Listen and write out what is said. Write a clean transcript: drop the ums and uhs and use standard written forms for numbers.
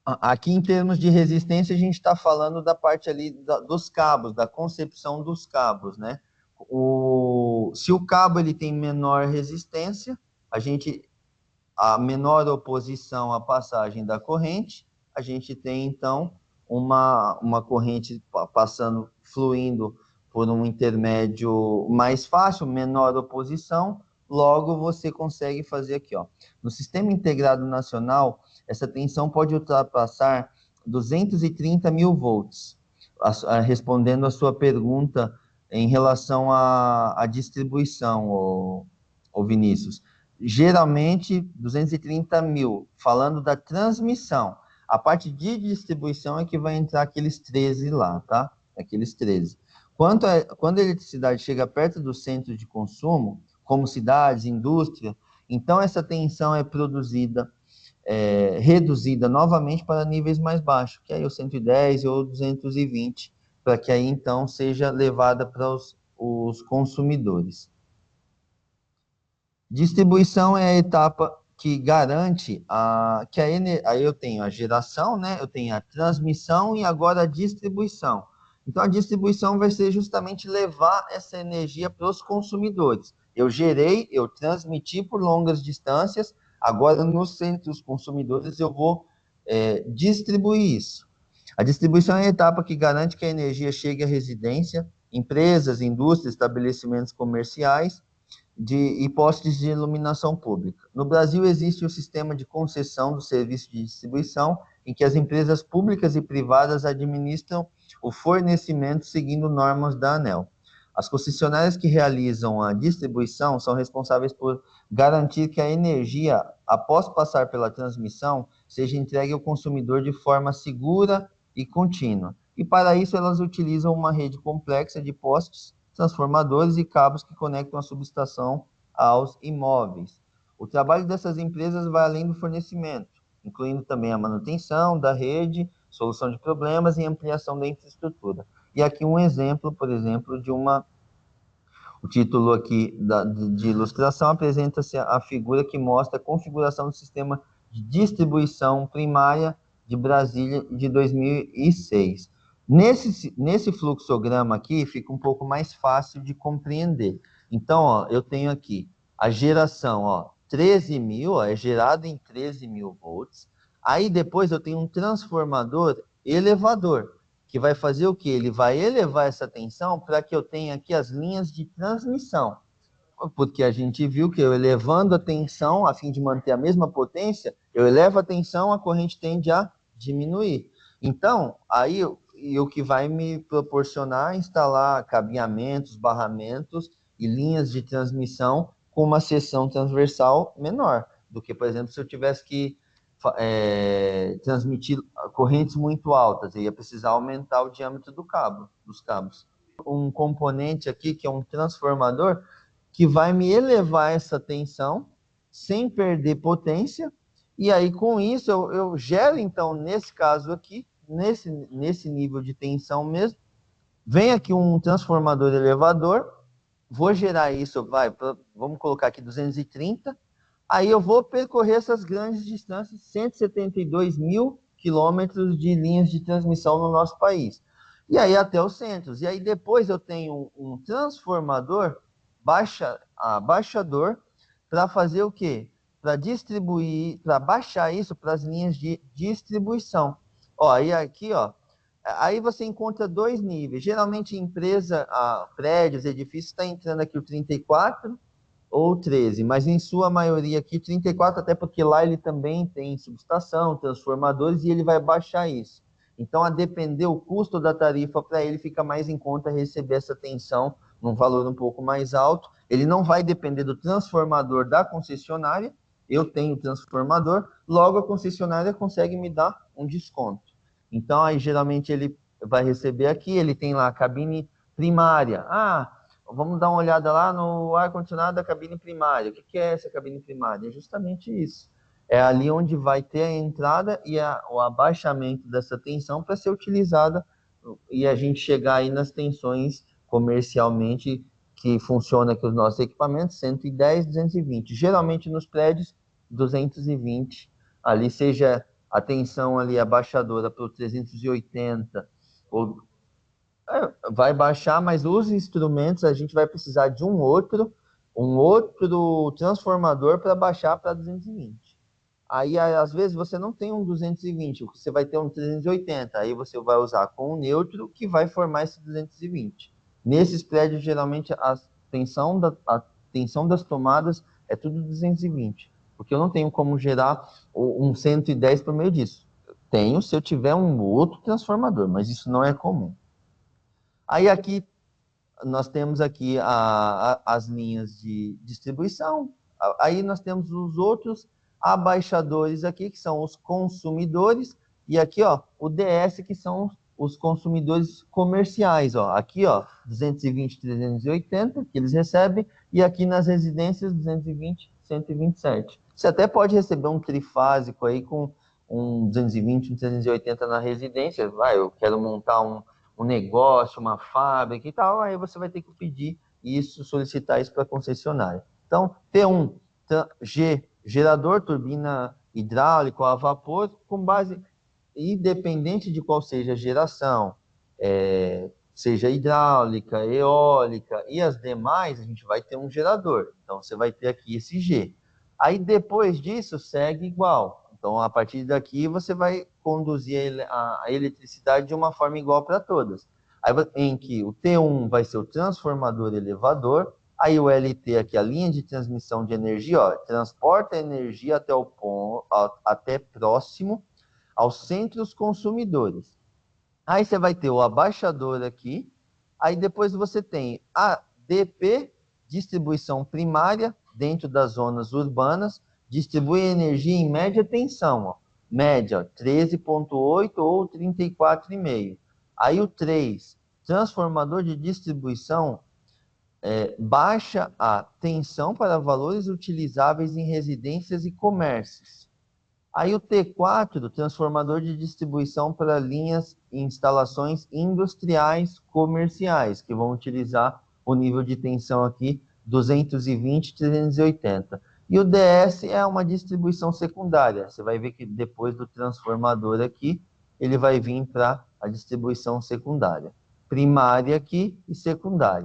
Aqui, em termos de resistência, a gente está falando da parte ali dos cabos, da concepção dos cabos, né? Se o cabo ele tem menor resistência, a menor oposição à passagem da corrente, a gente tem, então, uma corrente passando, fluindo por um intermédio mais fácil, menor oposição, logo você consegue fazer aqui, ó. No Sistema Integrado Nacional, essa tensão pode ultrapassar 230 mil volts, respondendo a sua pergunta em relação à distribuição, o Vinícius. Geralmente 230 mil, falando da transmissão. A parte de distribuição é que vai entrar aqueles 13 lá, tá? Aqueles 13. Quando a eletricidade chega perto do centro de consumo, como cidades, indústria, então essa tensão é produzida, reduzida novamente para níveis mais baixos, que aí é o 110 ou 220, para que aí então seja levada para os consumidores. Distribuição é a etapa que garante aí eu tenho a geração, né? Eu tenho a transmissão e agora a distribuição. Então a distribuição vai ser justamente levar essa energia para os consumidores. Eu gerei, eu transmiti por longas distâncias, agora nos centros consumidores eu vou distribuir isso. A distribuição é a etapa que garante que a energia chegue à residência, empresas, indústrias, estabelecimentos comerciais e postes de iluminação pública. No Brasil, existe o sistema de concessão do serviço de distribuição, em que as empresas públicas e privadas administram o fornecimento seguindo normas da ANEEL. As concessionárias que realizam a distribuição são responsáveis por garantir que a energia, após passar pela transmissão, seja entregue ao consumidor de forma segura e contínua. E para isso, elas utilizam uma rede complexa de postes, transformadores e cabos que conectam a subestação aos imóveis. O trabalho dessas empresas vai além do fornecimento, incluindo também a manutenção da rede, solução de problemas e ampliação da infraestrutura. E aqui um exemplo, por exemplo, o título aqui de ilustração apresenta-se a figura que mostra a configuração do sistema de distribuição primária de Brasília de 2006. Nesse fluxograma aqui, fica um pouco mais fácil de compreender. Então, ó, eu tenho aqui a geração, ó, 13 mil, ó, é gerado em 13 mil volts. Aí depois eu tenho um transformador elevador, que vai fazer o quê? Ele vai elevar essa tensão para que eu tenha aqui as linhas de transmissão. Porque a gente viu que eu elevando a tensão, a fim de manter a mesma potência, eu elevo a tensão, a corrente tende a diminuir. Então, aí o que vai me proporcionar instalar cabeamentos, barramentos e linhas de transmissão com uma seção transversal menor do que, por exemplo, se eu tivesse que transmitir correntes muito altas, eu ia precisar aumentar o diâmetro dos cabos. Um componente aqui, que é um transformador, que vai me elevar essa tensão sem perder potência, e aí com isso eu gero, então, nesse caso aqui, nesse nível de tensão mesmo, vem aqui um transformador elevador, vou gerar isso, vamos colocar aqui 230, aí eu vou percorrer essas grandes distâncias, 172 mil quilômetros de linhas de transmissão no nosso país. E aí até os centros. E aí depois eu tenho um transformador baixador para fazer o quê? Para distribuir, para baixar isso para as linhas de distribuição. Ó, e aqui, ó, aí você encontra dois níveis. Geralmente empresa, prédios, edifícios, está entrando aqui o 34 ou 13, mas em sua maioria aqui 34, até porque lá ele também tem subestação, transformadores, e ele vai baixar isso. Então, a depender o custo da tarifa para ele, fica mais em conta receber essa tensão num valor um pouco mais alto. Ele não vai depender do transformador da concessionária, eu tenho transformador, logo a concessionária consegue me dar um desconto. Então, aí geralmente ele vai receber aqui, ele tem lá a cabine primária. Vamos dar uma olhada lá no ar-condicionado da cabine primária. O que é essa cabine primária? É justamente isso. É ali onde vai ter a entrada e o abaixamento dessa tensão para ser utilizada e a gente chegar aí nas tensões comercialmente que funciona com os nossos equipamentos, 110, 220. Geralmente nos prédios, 220. Ali seja a tensão ali abaixadora para o 380, ou, vai baixar, mas os instrumentos a gente vai precisar de um outro transformador para baixar para 220. Aí, às vezes, você não tem um 220, você vai ter um 380. Aí você vai usar com o neutro que vai formar esse 220. Nesses prédios, geralmente, a tensão das tomadas é tudo 220. Porque eu não tenho como gerar um 110 por meio disso. Tenho se eu tiver um outro transformador, mas isso não é comum. Aí aqui, nós temos aqui as linhas de distribuição. Aí nós temos os outros abaixadores aqui, que são os consumidores, e aqui, ó, o DS, que são os consumidores comerciais, ó. Aqui, ó, 220, 380, que eles recebem, e aqui nas residências, 220, 127. Você até pode receber um trifásico aí com um 220, um 380 na residência. Vai, eu quero montar um negócio, uma fábrica e tal, aí você vai ter que pedir isso, solicitar isso para a concessionária. Então, T1, G, gerador, turbina hidráulica a vapor, com base, independente de qual seja a geração, seja hidráulica, eólica e as demais, a gente vai ter um gerador. Então, você vai ter aqui esse G. Aí, depois disso, segue igual. Então, a partir daqui, você vai conduzir a eletricidade de uma forma igual para todas. Aí, em que o T1 vai ser o transformador elevador, aí o LT aqui, a linha de transmissão de energia, ó, transporta a energia até o ponto, até próximo aos centros consumidores. Aí você vai ter o abaixador aqui, aí depois você tem a DP, distribuição primária, dentro das zonas urbanas, distribui energia em média tensão, ó, média 13,8 ou 34,5. Aí o 3, transformador de distribuição, baixa a tensão para valores utilizáveis em residências e comércios. Aí o T4, transformador de distribuição para linhas e instalações industriais comerciais, que vão utilizar o nível de tensão aqui 220, 380. E o DS é uma distribuição secundária. Você vai ver que depois do transformador aqui, ele vai vir para a distribuição secundária. Primária aqui e secundária.